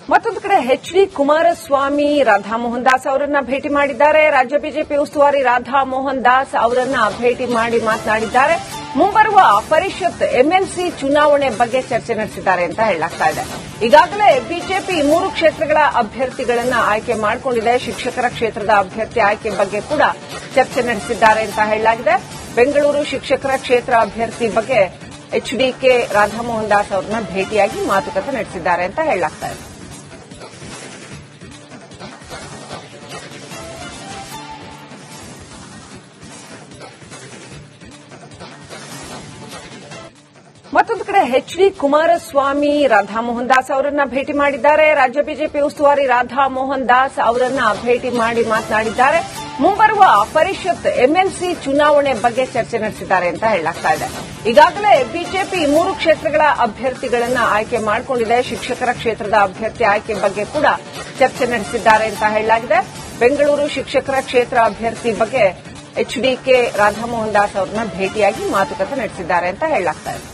ಮತ್ತೊಂದು ಕಡೆ ಎಚ್.ಡಿ. ಕುಮಾರಸ್ವಾಮಿ ರಾಧಾ ಮೋಹನ್ ದಾಸ್ ಅವರನ್ನ ಭೇಟಿ ಮಾಡಿದ್ದಾರೆ. ರಾಜ್ಯ ಬಿಜೆಪಿ ಉಸ್ತುವಾರಿ ರಾಧಾ ಮೋಹನ್ ದಾಸ್ ಅವರನ್ನ ಭೇಟಿ ಮಾಡಿ ಮಾತನಾಡಿದ್ದಾರೆ. ಮುಂಬರುವ ಪರಿಷತ್ ಎಂಎಲ್ಸಿ ಚುನಾವಣೆ ಬಗ್ಗೆ ಚರ್ಚೆ ನಡೆಸಿದ್ದಾರೆ ಅಂತ ಹೇಳಲಾಗ್ತಾ ಇದೆ. ಈಗಾಗಲೇ ಬಿಜೆಪಿ 3 ಕ್ಷೇತ್ರಗಳ ಅಭ್ಯರ್ಥಿಗಳನ್ನ ಆಯ್ಕೆ ಮಾಡಿಕೊಂಡಿದೆ. ಶಿಕ್ಷಕರ ಕ್ಷೇತ್ರದ ಅಭ್ಯರ್ಥಿ ಆಯ್ಕೆ ಬಗ್ಗೆ ಕೂಡ ಚರ್ಚೆ ನಡೆಸಿದ್ದಾರೆ ಅಂತ ಹೇಳಲಾಗಿದೆ. ಬೆಂಗಳೂರು ಶಿಕ್ಷಕರ ಕ್ಷೇತ್ರ ಅಭ್ಯರ್ಥಿ ಬಗ್ಗೆ ಎಚ್ಡಿಕೆ ರಾಧಾ ಮೋಹನ್ ದಾಸ್ ಅವರನ್ನ ಭೇಟಿಯಾಗಿ ಮಾತುಕತೆ ನಡೆಸಿದ್ದಾರೆ ಅಂತ ಹೇಳಲಾಗ್ತಾ ಇದೆ. ಮತ್ತೊಂದು ಕಡೆ ಎಚ್.ಡಿ. ಕುಮಾರಸ್ವಾಮಿ ರಾಧಾ ಮೋಹನ್ ದಾಸ್ ಅವರನ್ನ ಭೇಟಿ ಮಾಡಿದ್ದಾರೆ. ರಾಜ್ಯ ಬಿಜೆಪಿ ಉಸ್ತುವಾರಿ ರಾಧಾ ಮೋಹನ್ ದಾಸ್ ಅವರನ್ನ ಭೇಟಿ ಮಾಡಿ ಮಾತನಾಡಿದ್ದಾರೆ. ಮುಂಬರುವ ಪರಿಷತ್ ಎಂಎಲ್ಸಿ ಚುನಾವಣೆ ಬಗ್ಗೆ ಚರ್ಚೆ ನಡೆಸಿದ್ದಾರೆ ಅಂತ ಹೇಳಲಾಗ್ತಾ ಇದೆ. ಈಗಾಗಲೇ ಬಿಜೆಪಿ 3 ಕ್ಷೇತ್ರಗಳ ಅಭ್ಯರ್ಥಿಗಳನ್ನ ಆಯ್ಕೆ ಮಾಡಿಕೊಂಡಿದೆ. ಶಿಕ್ಷಕರ ಕ್ಷೇತ್ರದ ಅಭ್ಯರ್ಥಿ ಆಯ್ಕೆ ಬಗ್ಗೆ ಕೂಡ ಚರ್ಚೆ ನಡೆಸಿದ್ದಾರೆ ಅಂತ ಹೇಳಲಾಗಿದೆ. ಬೆಂಗಳೂರು ಶಿಕ್ಷಕರ ಕ್ಷೇತ್ರ ಅಭ್ಯರ್ಥಿ ಬಗ್ಗೆ ಎಚ್ಡಿಕೆ ರಾಧಾ ಮೋಹನ್ ದಾಸ್ ಅವರನ್ನ ಭೇಟಿಯಾಗಿ ಮಾತುಕತೆ ನಡೆಸಿದ್ದಾರೆ ಅಂತ ಹೇಳಲಾಗ್ತಾ ಇದೆ.